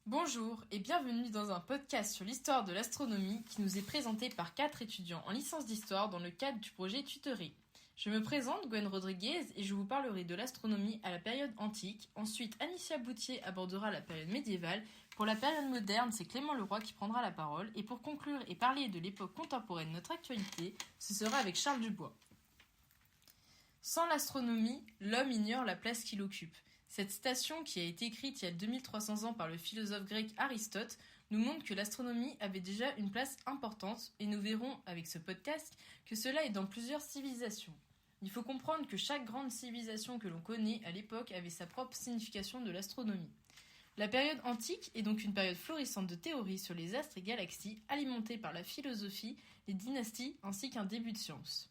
Bonjour et bienvenue dans un podcast sur l'histoire de l'astronomie qui nous est présenté par 4 étudiants en licence d'histoire dans le cadre du projet Tutoré. Je me présente, Gwen Rodriguez, et je vous parlerai de l'astronomie à la période antique. Ensuite, Anicia Boutier abordera la période médiévale. Pour la période moderne, c'est Clément Leroy qui prendra la parole. Et pour conclure et parler de l'époque contemporaine de notre actualité, ce sera avec Charles Dubois. Sans l'astronomie, l'homme ignore la place qu'il occupe. Cette citation, qui a été écrite il y a 2300 ans par le philosophe grec Aristote, nous montre que l'astronomie avait déjà une place importante, et nous verrons avec ce podcast que cela est dans plusieurs civilisations. Il faut comprendre que chaque grande civilisation que l'on connaît à l'époque avait sa propre signification de l'astronomie. La période antique est donc une période florissante de théories sur les astres et galaxies, alimentée par la philosophie, les dynasties ainsi qu'un début de science.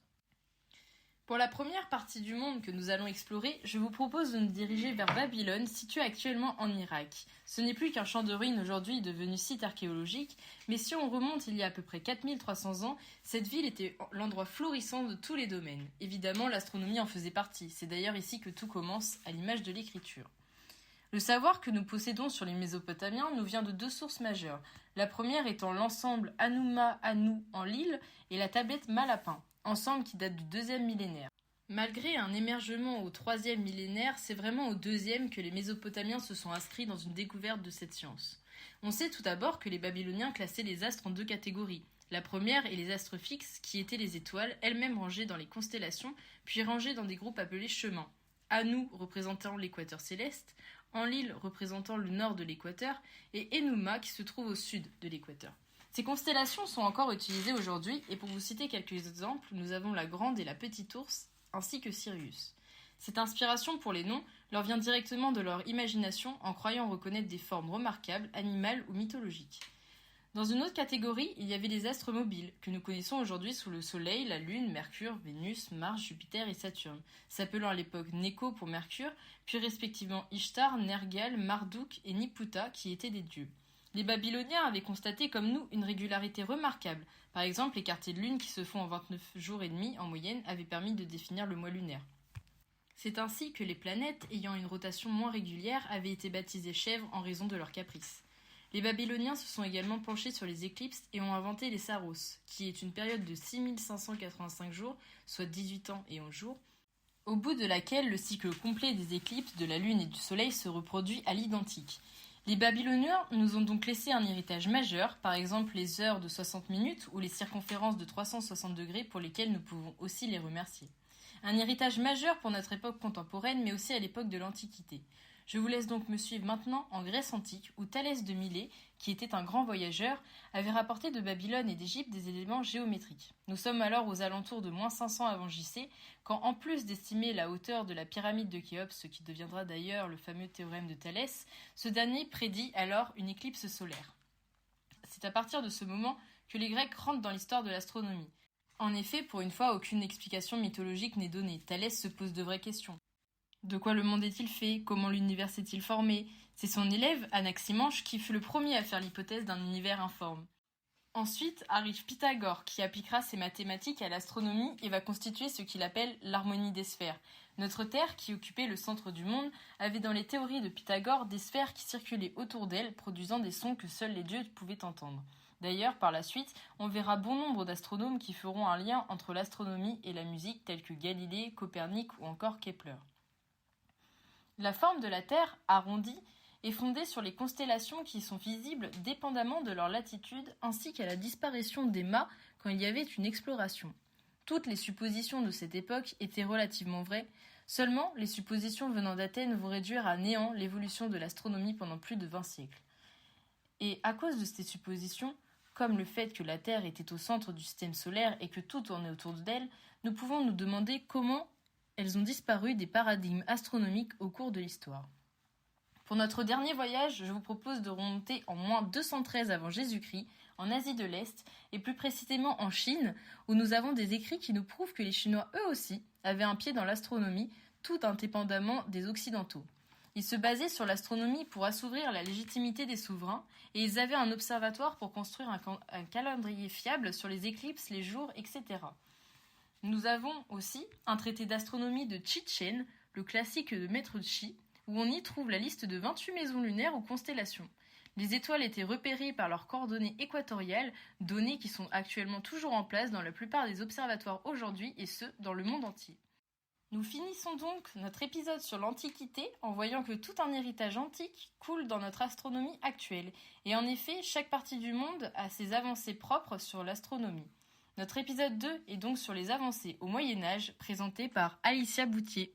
Pour la première partie du monde que nous allons explorer, je vous propose de nous diriger vers Babylone, située actuellement en Irak. Ce n'est plus qu'un champ de ruines aujourd'hui devenu site archéologique, mais si on remonte il y a à peu près 4300 ans, cette ville était l'endroit florissant de tous les domaines. Évidemment, l'astronomie en faisait partie. C'est d'ailleurs ici que tout commence, à l'image de l'écriture. Le savoir que nous possédons sur les Mésopotamiens nous vient de deux sources majeures. La première étant l'ensemble Anouma-Anou en Lille et la tablette Malapin, ensemble qui date du 2e millénaire. Malgré un émergement au 3e millénaire, c'est vraiment au 2e que les Mésopotamiens se sont inscrits dans une découverte de cette science. On sait tout d'abord que les Babyloniens classaient les astres en deux catégories. La première est les astres fixes, qui étaient les étoiles, elles-mêmes rangées dans les constellations, puis rangées dans des groupes appelés chemins. Anou représentant l'équateur céleste, Enlil représentant le nord de l'équateur, et Enuma qui se trouve au sud de l'équateur. Ces constellations sont encore utilisées aujourd'hui, et pour vous citer quelques exemples, nous avons la Grande et la Petite Ourse, ainsi que Sirius. Cette inspiration pour les noms leur vient directement de leur imagination en croyant reconnaître des formes remarquables, animales ou mythologiques. Dans une autre catégorie, il y avait les astres mobiles, que nous connaissons aujourd'hui sous le Soleil, la Lune, Mercure, Vénus, Mars, Jupiter et Saturne, s'appelant à l'époque Néko pour Mercure, puis respectivement Ishtar, Nergal, Marduk et Niputa qui étaient des dieux. Les Babyloniens avaient constaté comme nous une régularité remarquable. Par exemple, les quartiers de lune qui se font en 29 jours et demi en moyenne avaient permis de définir le mois lunaire. C'est ainsi que les planètes, ayant une rotation moins régulière, avaient été baptisées chèvres en raison de leurs caprices. Les Babyloniens se sont également penchés sur les éclipses et ont inventé les Saros, qui est une période de 6585 jours, soit 18 ans et 11 jours, au bout de laquelle le cycle complet des éclipses de la Lune et du Soleil se reproduit à l'identique. Les Babyloniens nous ont donc laissé un héritage majeur, par exemple les heures de 60 minutes ou les circonférences de 360 degrés pour lesquelles nous pouvons aussi les remercier. Un héritage majeur pour notre époque contemporaine, mais aussi à l'époque de l'Antiquité. Je vous laisse donc me suivre maintenant en Grèce antique, où Thalès de Milet, qui était un grand voyageur, avait rapporté de Babylone et d'Égypte des éléments géométriques. Nous sommes alors aux alentours de -500 avant JC, quand en plus d'estimer la hauteur de la pyramide de Khéops, ce qui deviendra d'ailleurs le fameux théorème de Thalès, ce dernier prédit alors une éclipse solaire. C'est à partir de ce moment que les Grecs rentrent dans l'histoire de l'astronomie. En effet, pour une fois, aucune explication mythologique n'est donnée. Thalès se pose de vraies questions. De quoi le monde est-il fait? Comment l'univers s'est-il formé? C'est son élève, Anaximanche, qui fut le premier à faire l'hypothèse d'un univers informe. Ensuite arrive Pythagore, qui appliquera ses mathématiques à l'astronomie et va constituer ce qu'il appelle l'harmonie des sphères. Notre Terre, qui occupait le centre du monde, avait dans les théories de Pythagore des sphères qui circulaient autour d'elle, produisant des sons que seuls les dieux pouvaient entendre. D'ailleurs, par la suite, on verra bon nombre d'astronomes qui feront un lien entre l'astronomie et la musique, tels que Galilée, Copernic ou encore Kepler. La forme de la Terre, arrondie, est fondée sur les constellations qui sont visibles dépendamment de leur latitude ainsi qu'à la disparition des mâts quand il y avait une exploration. Toutes les suppositions de cette époque étaient relativement vraies, seulement les suppositions venant d'Athènes vont réduire à néant l'évolution de l'astronomie pendant plus de 20 siècles. Et à cause de ces suppositions, comme le fait que la Terre était au centre du système solaire et que tout tournait autour d'elle, nous pouvons nous demander comment elles ont disparu des paradigmes astronomiques au cours de l'histoire. Pour notre dernier voyage, je vous propose de remonter en -213 avant Jésus-Christ, en Asie de l'Est, et plus précisément en Chine, où nous avons des écrits qui nous prouvent que les Chinois, eux aussi, avaient un pied dans l'astronomie, tout indépendamment des Occidentaux. Ils se basaient sur l'astronomie pour assouvir la légitimité des souverains, et ils avaient un observatoire pour construire un calendrier fiable sur les éclipses, les jours, etc. Nous avons aussi un traité d'astronomie de Chichen, le classique de Maître Chi, où on y trouve la liste de 28 maisons lunaires ou constellations. Les étoiles étaient repérées par leurs coordonnées équatoriales, données qui sont actuellement toujours en place dans la plupart des observatoires aujourd'hui et ce, dans le monde entier. Nous finissons donc notre épisode sur l'Antiquité en voyant que tout un héritage antique coule dans notre astronomie actuelle. Et en effet, chaque partie du monde a ses avancées propres sur l'astronomie. Notre épisode 2 est donc sur les avancées au Moyen-Âge, présenté par Alicia Boutier.